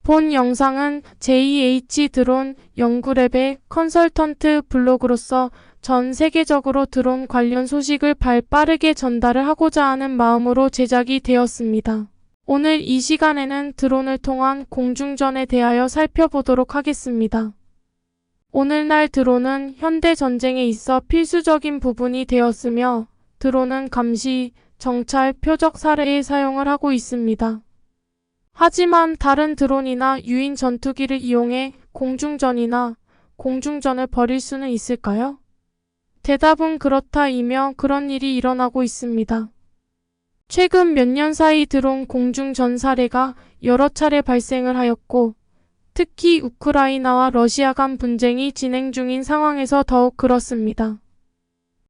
본 영상은 JH 드론 연구랩의 컨설턴트 블로그로서 전 세계적으로 드론 관련 소식을 빠르게 전달을 하고자 하는 마음으로 제작이 되었습니다. 오늘 이 시간에는 드론을 통한 공중전에 대하여 살펴보도록 하겠습니다. 오늘날 드론은 현대 전쟁에 있어 필수적인 부분이 되었으며 드론은 감시, 정찰, 표적 사례에 사용을 하고 있습니다. 하지만 다른 드론이나 유인 전투기를 이용해 공중전이나 공중전을 벌일 수는 있을까요? 대답은 그렇다이며 그런 일이 일어나고 있습니다. 최근 몇 년 사이 드론 공중전 사례가 여러 차례 발생을 하였고 특히 우크라이나와 러시아 간 분쟁이 진행 중인 상황에서 더욱 그렇습니다.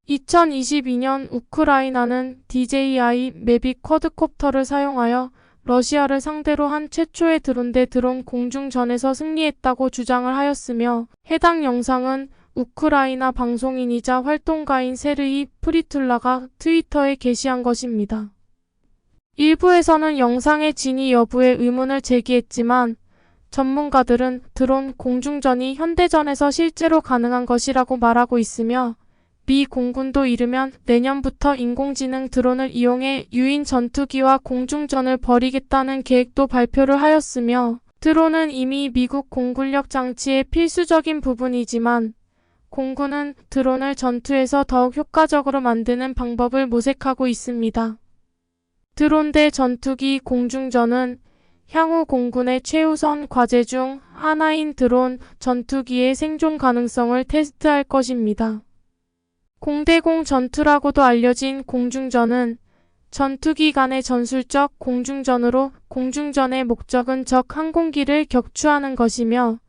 2022년 우크라이나는 DJI 매빅 쿼드콥터를 사용하여 러시아를 상대로 한 최초의 드론 대 드론 공중전에서 승리했다고 주장을 하였으며 해당 영상은 우크라이나 방송인이자 활동가인 세르히 프리툴라가 트위터에 게시한 것입니다. 일부에서는 영상의 진위 여부에 의문을 제기했지만 전문가들은 드론 공중전이 현대전에서 실제로 가능한 것이라고 말하고 있으며 미 공군도 이르면 내년부터 인공지능 드론을 이용해 유인 전투기와 공중전을 벌이겠다는 계획도 발표를 하였으며 드론은 이미 미국 공군력 장치의 필수적인 부분이지만 공군은 드론을 전투에서 더욱 효과적으로 만드는 방법을 모색하고 있습니다. 드론 대 전투기 공중전은 향후 공군의 최우선 과제 중 하나인 드론 전투기의 생존 가능성을 테스트할 것입니다. 공대공 전투라고도 알려진 공중전은 전투기 간의 전술적 공중전으로 공중전의 목적은 적 항공기를 격추하는 것이며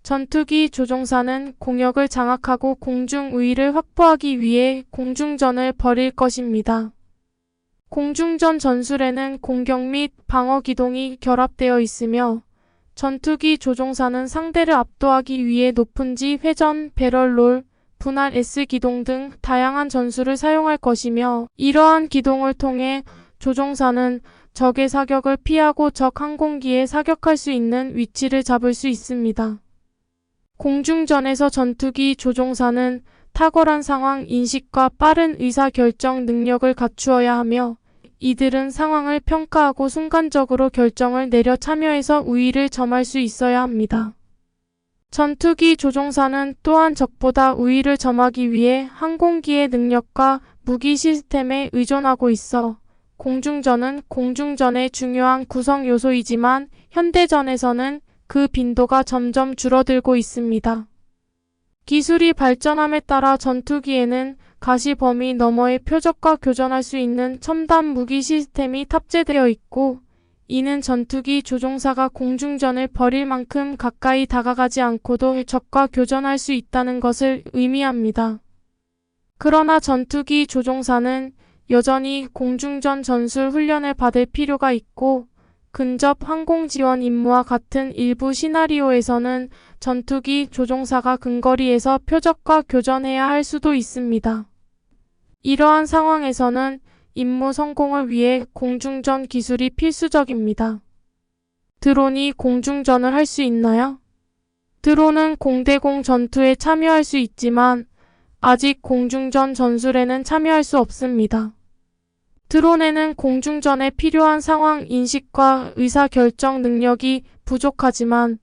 전투기 조종사는 공역을 장악하고 공중 우위를 확보하기 위해 공중전을 벌일 것입니다. 공중전 전술에는 공격 및 방어 기동이 결합되어 있으며 전투기 조종사는 상대를 압도하기 위해 높은지 회전, 배럴롤, 분할 S 기동 등 다양한 전술을 사용할 것이며 이러한 기동을 통해 조종사는 적의 사격을 피하고 적 항공기에 사격할 수 있는 위치를 잡을 수 있습니다. 공중전에서 전투기 조종사는 탁월한 상황 인식과 빠른 의사결정 능력을 갖추어야 하며 이들은 상황을 평가하고 순간적으로 결정을 내려 참여해서 우위를 점할 수 있어야 합니다. 전투기 조종사는 또한 적보다 우위를 점하기 위해 항공기의 능력과 무기 시스템에 의존하고 있어 공중전은 공중전의 중요한 구성 요소이지만 현대전에서는 그 빈도가 점점 줄어들고 있습니다. 기술이 발전함에 따라 전투기에는 가시 범위 너머의 표적과 교전할 수 있는 첨단 무기 시스템이 탑재되어 있고 이는 전투기 조종사가 공중전을 벌일 만큼 가까이 다가가지 않고도 적과 교전할 수 있다는 것을 의미합니다. 그러나 전투기 조종사는 여전히 공중전 전술 훈련을 받을 필요가 있고 근접 항공 지원 임무와 같은 일부 시나리오에서는 전투기 조종사가 근거리에서 표적과 교전해야 할 수도 있습니다. 이러한 상황에서는 임무 성공을 위해 공중전 기술이 필수적입니다. 드론이 공중전을 할 수 있나요? 드론은 공대공 전투에 참여할 수 있지만 아직 공중전 전술에는 참여할 수 없습니다. 드론에는 공중전에 필요한 상황 인식과 의사결정 능력이 부족하지만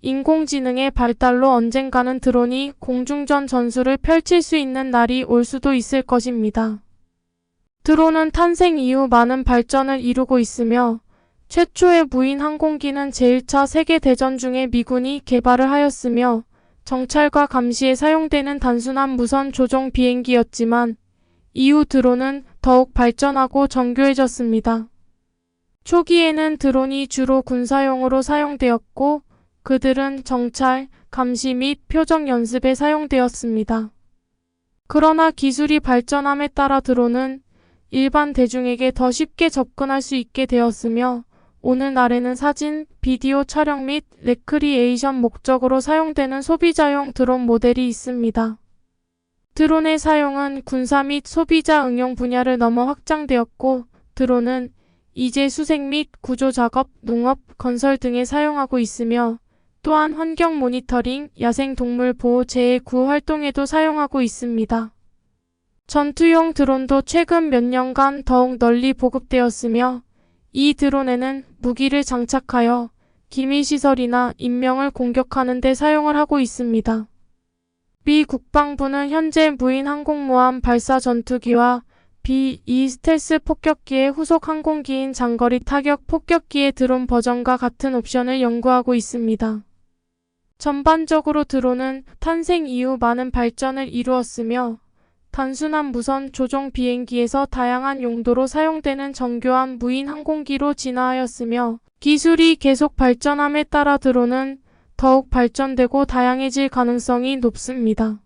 인공지능의 발달로 언젠가는 드론이 공중전 전술을 펼칠 수 있는 날이 올 수도 있을 것입니다. 드론은 탄생 이후 많은 발전을 이루고 있으며 최초의 무인 항공기는 제1차 세계대전 중에 미군이 개발을 하였으며 정찰과 감시에 사용되는 단순한 무선 조종 비행기였지만 이후 드론은 더욱 발전하고 정교해졌습니다. 초기에는 드론이 주로 군사용으로 사용되었고 그들은 정찰, 감시 및 표적 연습에 사용되었습니다. 그러나 기술이 발전함에 따라 드론은 일반 대중에게 더 쉽게 접근할 수 있게 되었으며 오늘날에는 사진, 비디오 촬영 및 레크리에이션 목적으로 사용되는 소비자용 드론 모델이 있습니다. 드론의 사용은 군사 및 소비자 응용 분야를 넘어 확장되었고 드론은 이제 수색 및 구조 작업, 농업, 건설 등에 사용하고 있으며 또한 환경 모니터링, 야생동물 보호 재해 구호 활동에도 사용하고 있습니다. 전투용 드론도 최근 몇 년간 더욱 널리 보급되었으며 이 드론에는 무기를 장착하여 기밀시설이나 인명을 공격하는 데 사용을 하고 있습니다. 미 국방부는 현재 무인 항공모함 발사 전투기와 B-2 스텔스 폭격기의 후속 항공기인 장거리 타격 폭격기의 드론 버전과 같은 옵션을 연구하고 있습니다. 전반적으로 드론은 탄생 이후 많은 발전을 이루었으며 단순한 무선 조종 비행기에서 다양한 용도로 사용되는 정교한 무인 항공기로 진화하였으며 기술이 계속 발전함에 따라 드론은 더욱 발전되고 다양해질 가능성이 높습니다.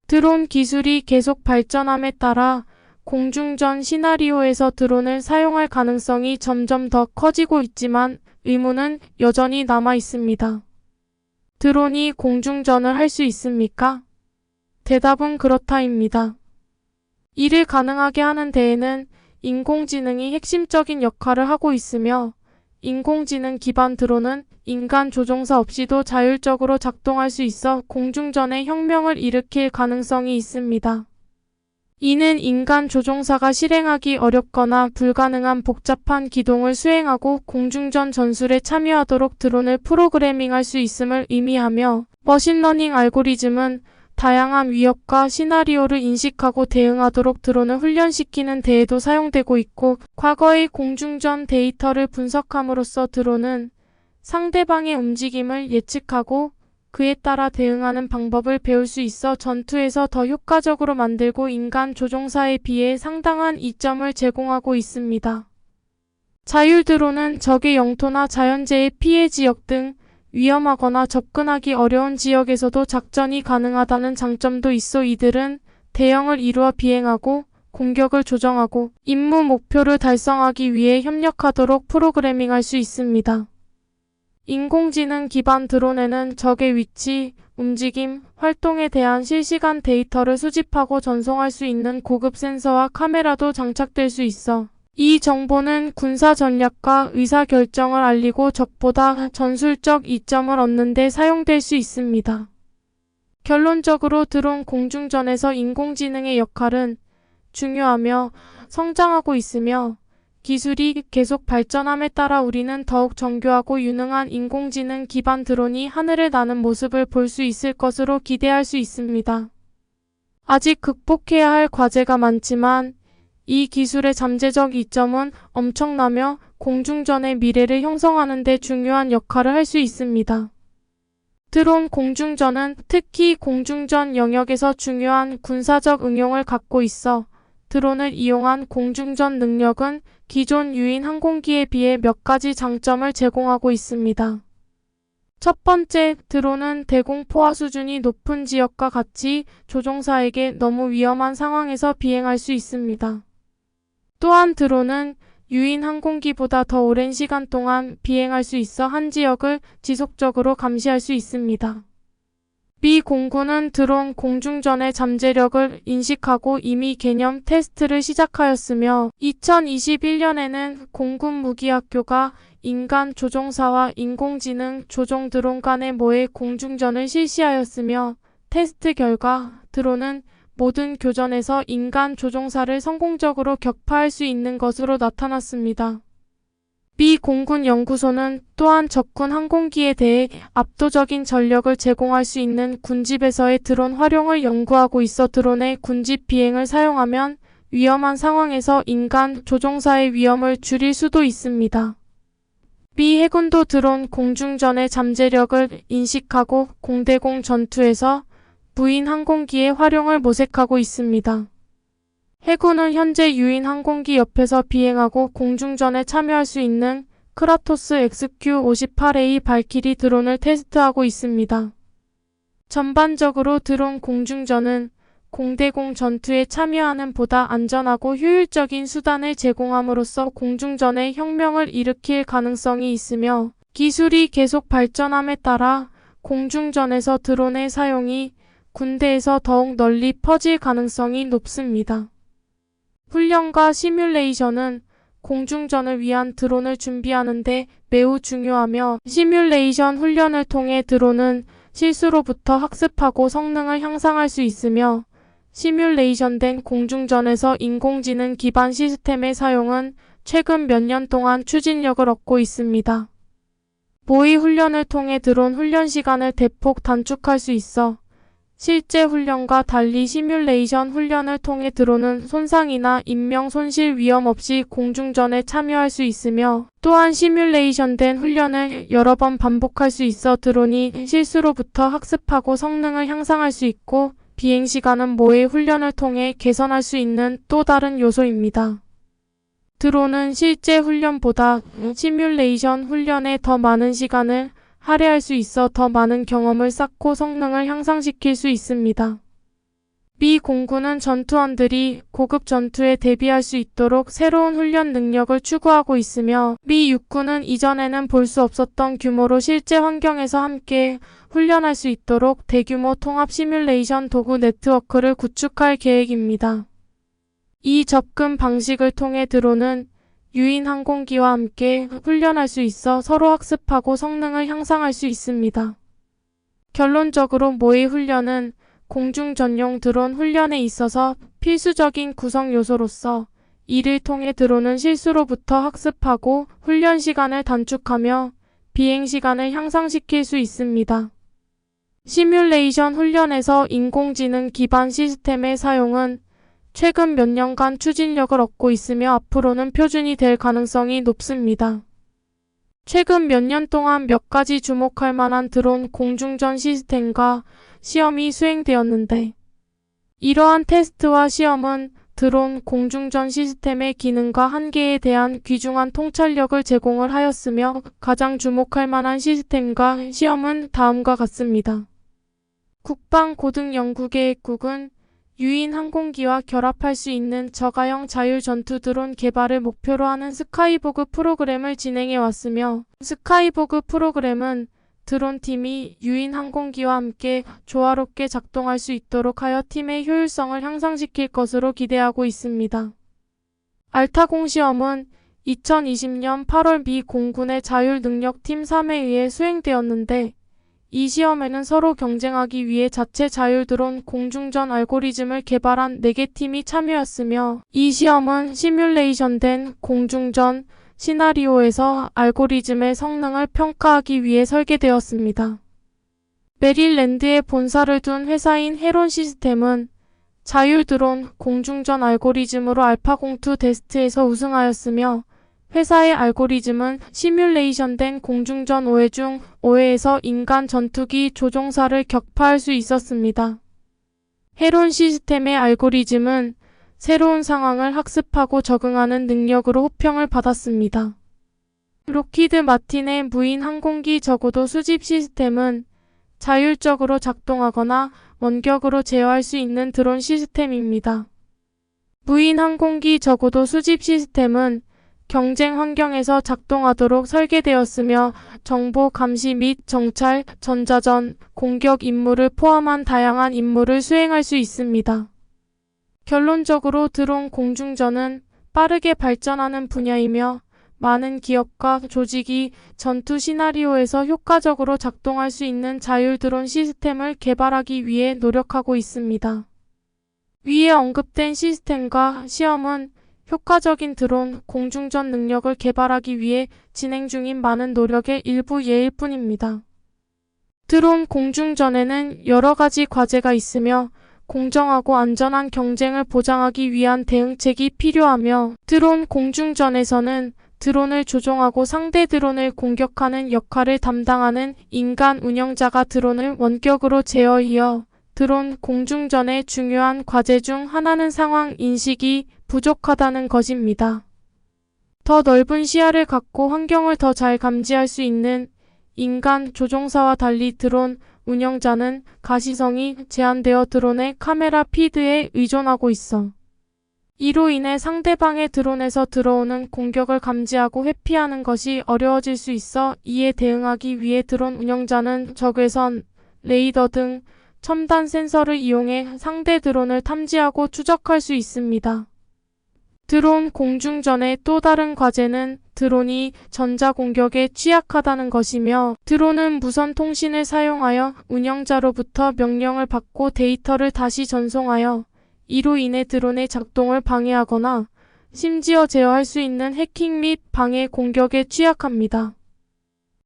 드론 기술이 계속 발전함에 따라 공중전 시나리오에서 드론을 사용할 가능성이 점점 더 커지고 있지만 의문은 여전히 남아 있습니다. 드론이 공중전을 할 수 있습니까? 대답은 그렇다입니다. 이를 가능하게 하는 데에는 인공지능이 핵심적인 역할을 하고 있으며 인공지능 기반 드론은 인간 조종사 없이도 자율적으로 작동할 수 있어 공중전의 혁명을 일으킬 가능성이 있습니다. 이는 인간 조종사가 실행하기 어렵거나 불가능한 복잡한 기동을 수행하고 공중전 전술에 참여하도록 드론을 프로그래밍할 수 있음을 의미하며 머신러닝 알고리즘은 다양한 위협과 시나리오를 인식하고 대응하도록 드론을 훈련시키는 데에도 사용되고 있고 과거의 공중전 데이터를 분석함으로써 드론은 상대방의 움직임을 예측하고 그에 따라 대응하는 방법을 배울 수 있어 전투에서 더 효과적으로 만들고 인간 조종사에 비해 상당한 이점을 제공하고 있습니다. 자율 드론은 적의 영토나 자연재해 피해 지역 등 위험하거나 접근하기 어려운 지역에서도 작전이 가능하다는 장점도 있어 이들은 대형을 이루어 비행하고 공격을 조정하고 임무 목표를 달성하기 위해 협력하도록 프로그래밍할 수 있습니다. 인공지능 기반 드론에는 적의 위치, 움직임, 활동에 대한 실시간 데이터를 수집하고 전송할 수 있는 고급 센서와 카메라도 장착될 수 있어 이 정보는 군사 전략과 의사결정을 알리고 적보다 전술적 이점을 얻는 데 사용될 수 있습니다. 결론적으로 드론 공중전에서 인공지능의 역할은 중요하며 성장하고 있으며 기술이 계속 발전함에 따라 우리는 더욱 정교하고 유능한 인공지능 기반 드론이 하늘을 나는 모습을 볼 수 있을 것으로 기대할 수 있습니다. 아직 극복해야 할 과제가 많지만 이 기술의 잠재적 이점은 엄청나며 공중전의 미래를 형성하는 데 중요한 역할을 할 수 있습니다. 드론 공중전은 특히 공중전 영역에서 중요한 군사적 응용을 갖고 있어 드론을 이용한 공중전 능력은 기존 유인 항공기에 비해 몇 가지 장점을 제공하고 있습니다. 첫 번째, 드론은 대공포화 수준이 높은 지역과 같이 조종사에게 너무 위험한 상황에서 비행할 수 있습니다. 또한 드론은 유인 항공기보다 더 오랜 시간 동안 비행할 수 있어 한 지역을 지속적으로 감시할 수 있습니다. 미 공군은 드론 공중전의 잠재력을 인식하고 이미 개념 테스트를 시작하였으며 2021년에는 공군 무기학교가 인간 조종사와 인공지능 조종 드론 간의 모의 공중전을 실시하였으며 테스트 결과 드론은 모든 교전에서 인간 조종사를 성공적으로 격파할 수 있는 것으로 나타났습니다. 미 공군 연구소는 또한 적군 항공기에 대해 압도적인 전력을 제공할 수 있는 군집에서의 드론 활용을 연구하고 있어 드론의 군집 비행을 사용하면 위험한 상황에서 인간 조종사의 위험을 줄일 수도 있습니다. 미 해군도 드론 공중전의 잠재력을 인식하고 공대공 전투에서 무인 항공기의 활용을 모색하고 있습니다. 해군은 현재 유인 항공기 옆에서 비행하고 공중전에 참여할 수 있는 크라토스 XQ-58A 발키리 드론을 테스트하고 있습니다. 전반적으로 드론 공중전은 공대공 전투에 참여하는 보다 안전하고 효율적인 수단을 제공함으로써 공중전의 혁명을 일으킬 가능성이 있으며 기술이 계속 발전함에 따라 공중전에서 드론의 사용이 군대에서 더욱 널리 퍼질 가능성이 높습니다. 훈련과 시뮬레이션은 공중전을 위한 드론을 준비하는데 매우 중요하며 시뮬레이션 훈련을 통해 드론은 실수로부터 학습하고 성능을 향상할 수 있으며 시뮬레이션된 공중전에서 인공지능 기반 시스템의 사용은 최근 몇 년 동안 추진력을 얻고 있습니다. 모의 훈련을 통해 드론 훈련 시간을 대폭 단축할 수 있어 실제 훈련과 달리 시뮬레이션 훈련을 통해 드론은 손상이나 인명 손실 위험 없이 공중전에 참여할 수 있으며 또한 시뮬레이션된 훈련을 여러 번 반복할 수 있어 드론이 실수로부터 학습하고 성능을 향상할 수 있고 비행 시간은 모의 훈련을 통해 개선할 수 있는 또 다른 요소입니다. 드론은 실제 훈련보다 시뮬레이션 훈련에 더 많은 시간을 할애할 수 있어 더 많은 경험을 쌓고 성능을 향상시킬 수 있습니다. 미 공군은 전투원들이 고급 전투에 대비할 수 있도록 새로운 훈련 능력을 추구하고 있으며 미 육군은 이전에는 볼 수 없었던 규모로 실제 환경에서 함께 훈련할 수 있도록 대규모 통합 시뮬레이션 도구 네트워크를 구축할 계획입니다. 이 접근 방식을 통해 드론은 유인 항공기와 함께 훈련할 수 있어 서로 학습하고 성능을 향상할 수 있습니다. 결론적으로 모의 훈련은 공중 전용 드론 훈련에 있어서 필수적인 구성 요소로서 이를 통해 드론은 실수로부터 학습하고 훈련 시간을 단축하며 비행 시간을 향상시킬 수 있습니다. 시뮬레이션 훈련에서 인공지능 기반 시스템의 사용은 최근 몇 년간 추진력을 얻고 있으며 앞으로는 표준이 될 가능성이 높습니다. 최근 몇 년 동안 몇 가지 주목할 만한 드론 공중전 시스템과 시험이 수행되었는데 이러한 테스트와 시험은 드론 공중전 시스템의 기능과 한계에 대한 귀중한 통찰력을 제공을 하였으며 가장 주목할 만한 시스템과 시험은 다음과 같습니다. 국방고등연구계획국은 유인 항공기와 결합할 수 있는 저가형 자율 전투 드론 개발을 목표로 하는 스카이보그 프로그램을 진행해 왔으며 스카이보그 프로그램은 드론팀이 유인 항공기와 함께 조화롭게 작동할 수 있도록 하여 팀의 효율성을 향상시킬 것으로 기대하고 있습니다. 알타공 시험은 2020년 8월 미 공군의 자율능력팀 3에 의해 수행되었는데 이 시험에는 서로 경쟁하기 위해 자체 자율 드론 공중전 알고리즘을 개발한 4개 팀이 참여했으며 이 시험은 시뮬레이션된 공중전 시나리오에서 알고리즘의 성능을 평가하기 위해 설계되었습니다. 메릴랜드에 본사를 둔 회사인 헤론 시스템은 자율 드론 공중전 알고리즘으로 알파공2 테스트에서 우승하였으며 회사의 알고리즘은 시뮬레이션된 공중전 5회 중 5회에서 인간 전투기 조종사를 격파할 수 있었습니다. 헤론 시스템의 알고리즘은 새로운 상황을 학습하고 적응하는 능력으로 호평을 받았습니다. 록히드 마틴의 무인 항공기 저고도 수집 시스템은 자율적으로 작동하거나 원격으로 제어할 수 있는 드론 시스템입니다. 무인 항공기 저고도 수집 시스템은 경쟁 환경에서 작동하도록 설계되었으며 정보 감시 및 정찰, 전자전, 공격 임무를 포함한 다양한 임무를 수행할 수 있습니다. 결론적으로 드론 공중전은 빠르게 발전하는 분야이며 많은 기업과 조직이 전투 시나리오에서 효과적으로 작동할 수 있는 자율 드론 시스템을 개발하기 위해 노력하고 있습니다. 위에 언급된 시스템과 시험은 효과적인 드론 공중전 능력을 개발하기 위해 진행 중인 많은 노력의 일부 예일 뿐입니다. 드론 공중전에는 여러 가지 과제가 있으며 공정하고 안전한 경쟁을 보장하기 위한 대응책이 필요하며 드론 공중전에서는 드론을 조종하고 상대 드론을 공격하는 역할을 담당하는 인간 운영자가 드론을 원격으로 제어하여 드론 공중전의 중요한 과제 중 하나는 상황 인식이 부족하다는 것입니다. 더 넓은 시야를 갖고 환경을 더 잘 감지할 수 있는 인간 조종사와 달리 드론 운영자는 가시성이 제한되어 드론의 카메라 피드에 의존하고 있어 이로 인해 상대방의 드론에서 들어오는 공격을 감지하고 회피하는 것이 어려워질 수 있어 이에 대응하기 위해 드론 운영자는 적외선, 레이더 등 첨단 센서를 이용해 상대 드론을 탐지하고 추적할 수 있습니다. 드론 공중전의 또 다른 과제는 드론이 전자공격에 취약하다는 것이며, 드론은 무선 통신을 사용하여 운영자로부터 명령을 받고 데이터를 다시 전송하여 이로 인해 드론의 작동을 방해하거나 심지어 제어할 수 있는 해킹 및 방해 공격에 취약합니다.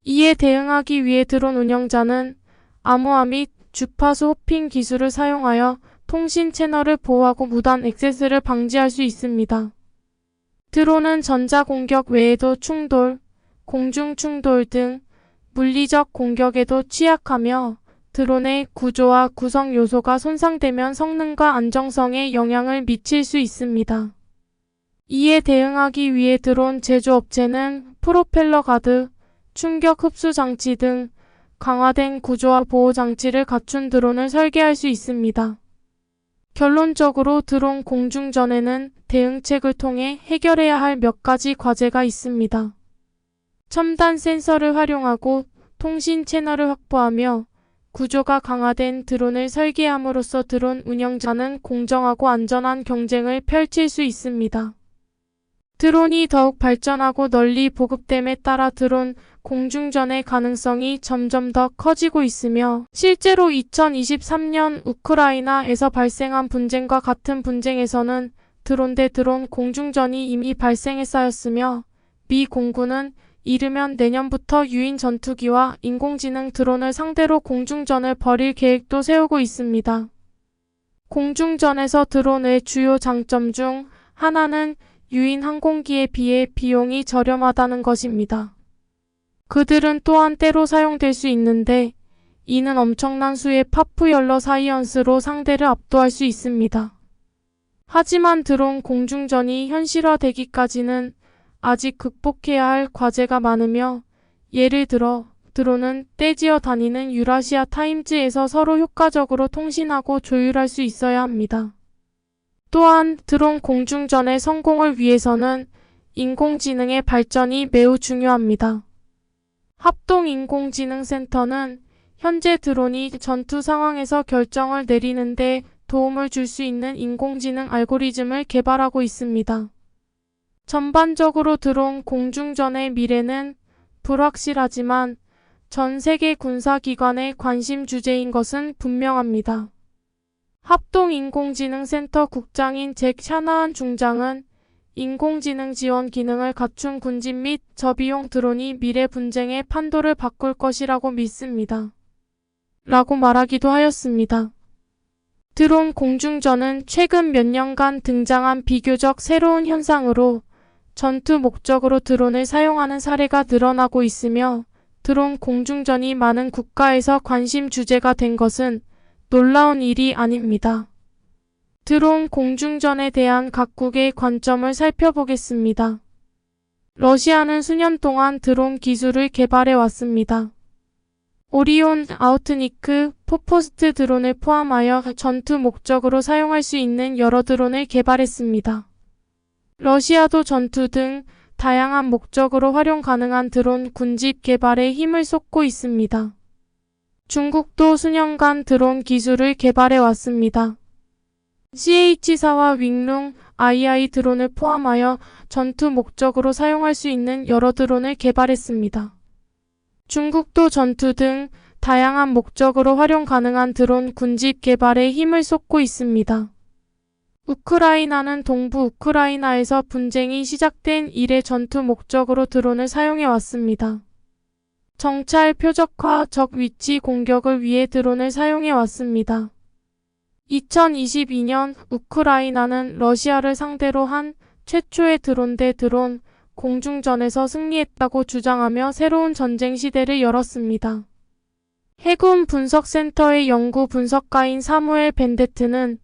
이에 대응하기 위해 드론 운영자는 암호화 및 주파수 호핑 기술을 사용하여 통신 채널을 보호하고 무단 액세스를 방지할 수 있습니다. 드론은 전자공격 외에도 충돌, 공중충돌 등 물리적 공격에도 취약하며, 드론의 구조와 구성 요소가 손상되면 성능과 안정성에 영향을 미칠 수 있습니다. 이에 대응하기 위해 드론 제조업체는 프로펠러 가드, 충격 흡수 장치 등 강화된 구조와 보호 장치를 갖춘 드론을 설계할 수 있습니다. 결론적으로 드론 공중전에는 대응책을 통해 해결해야 할 몇 가지 과제가 있습니다. 첨단 센서를 활용하고 통신 채널을 확보하며 구조가 강화된 드론을 설계함으로써 드론 운영자는 공정하고 안전한 경쟁을 펼칠 수 있습니다. 드론이 더욱 발전하고 널리 보급됨에 따라 드론 공중전의 가능성이 점점 더 커지고 있으며, 실제로 2023년 우크라이나에서 발생한 분쟁과 같은 분쟁에서는 드론 대 드론 공중전이 이미 발생했사였으며, 미 공군은 이르면 내년부터 유인 전투기와 인공지능 드론을 상대로 공중전을 벌일 계획도 세우고 있습니다. 공중전에서 드론의 주요 장점 중 하나는 유인 항공기에 비해 비용이 저렴하다는 것입니다. 그들은 또한 때로 사용될 수 있는데, 이는 엄청난 수의 파푸열러 사이언스로 상대를 압도할 수 있습니다. 하지만 드론 공중전이 현실화되기까지는 아직 극복해야 할 과제가 많으며, 예를 들어 드론은 떼지어 다니는 유라시아 타임즈에서 서로 효과적으로 통신하고 조율할 수 있어야 합니다. 또한 드론 공중전의 성공을 위해서는 인공지능의 발전이 매우 중요합니다. 합동인공지능센터는 현재 드론이 전투 상황에서 결정을 내리는데 도움을 줄 수 있는 인공지능 알고리즘을 개발하고 있습니다. 전반적으로 드론 공중전의 미래는 불확실하지만 전 세계 군사기관의 관심 주제인 것은 분명합니다. 합동인공지능센터 국장인 잭 샤나한 중장은 인공지능 지원 기능을 갖춘 군집 및 저비용 드론이 미래 분쟁의 판도를 바꿀 것이라고 믿습니다. 라고 말하기도 하였습니다. 드론 공중전은 최근 몇 년간 등장한 비교적 새로운 현상으로 전투 목적으로 드론을 사용하는 사례가 늘어나고 있으며, 드론 공중전이 많은 국가에서 관심 주제가 된 것은 놀라운 일이 아닙니다. 드론 공중전에 대한 각국의 관점을 살펴보겠습니다. 러시아는 수년 동안 드론 기술을 개발해 왔습니다. 오리온, 아우트니크, 포포스트 드론을 포함하여 전투 목적으로 사용할 수 있는 여러 드론을 개발했습니다. 러시아도 전투 등 다양한 목적으로 활용 가능한 드론 군집 개발에 힘을 쏟고 있습니다. 중국도 수년간 드론 기술을 개발해 왔습니다. CH4와 윙룽, II 드론을 포함하여 전투 목적으로 사용할 수 있는 여러 드론을 개발했습니다. 중국도 전투 등 다양한 목적으로 활용 가능한 드론 군집 개발에 힘을 쏟고 있습니다. 우크라이나는 동부 우크라이나에서 분쟁이 시작된 이래 전투 목적으로 드론을 사용해 왔습니다. 정찰 표적화, 적 위치 공격을 위해 드론을 사용해 왔습니다. 2022년 우크라이나는 러시아를 상대로 한 최초의 드론 대 드론 공중전에서 승리했다고 주장하며 새로운 전쟁 시대를 열었습니다. 해군 분석센터의 연구 분석가인 사무엘 벤데트는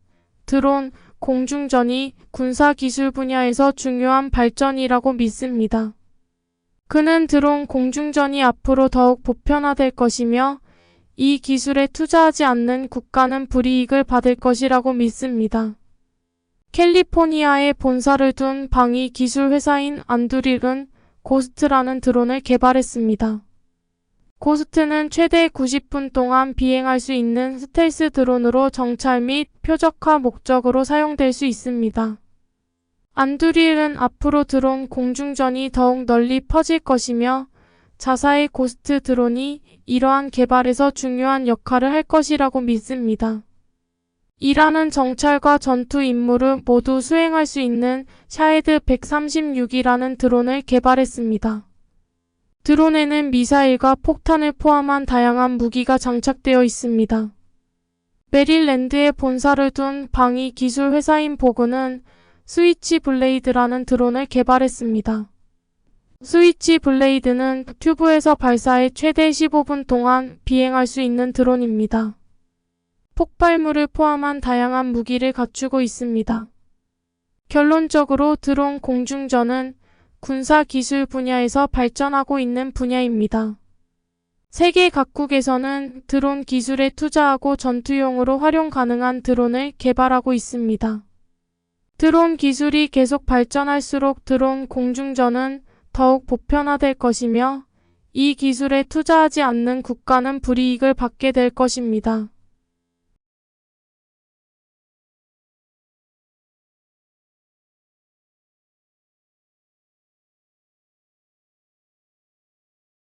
드론 공중전이 군사기술 분야에서 중요한 발전이라고 믿습니다. 그는 드론 공중전이 앞으로 더욱 보편화될 것이며, 이 기술에 투자하지 않는 국가는 불이익을 받을 것이라고 믿습니다. 캘리포니아에 본사를 둔 방위 기술 회사인 안두릴은 고스트라는 드론을 개발했습니다. 고스트는 최대 90분 동안 비행할 수 있는 스텔스 드론으로 정찰 및 표적화 목적으로 사용될 수 있습니다. 안드릴은 앞으로 드론 공중전이 더욱 널리 퍼질 것이며 자사의 고스트 드론이 이러한 개발에서 중요한 역할을 할 것이라고 믿습니다. 이라는 정찰과 전투 임무를 모두 수행할 수 있는 샤헤드 136이라는 드론을 개발했습니다. 드론에는 미사일과 폭탄을 포함한 다양한 무기가 장착되어 있습니다. 메릴랜드에 본사를 둔 방위 기술 회사인 보그는 스위치 블레이드라는 드론을 개발했습니다. 스위치 블레이드는 튜브에서 발사해 최대 15분 동안 비행할 수 있는 드론입니다. 폭발물을 포함한 다양한 무기를 갖추고 있습니다. 결론적으로 드론 공중전은 군사 기술 분야에서 발전하고 있는 분야입니다. 세계 각국에서는 드론 기술에 투자하고 전투용으로 활용 가능한 드론을 개발하고 있습니다. 드론 기술이 계속 발전할수록 드론 공중전은 더욱 보편화될 것이며 이 기술에 투자하지 않는 국가는 불이익을 받게 될 것입니다.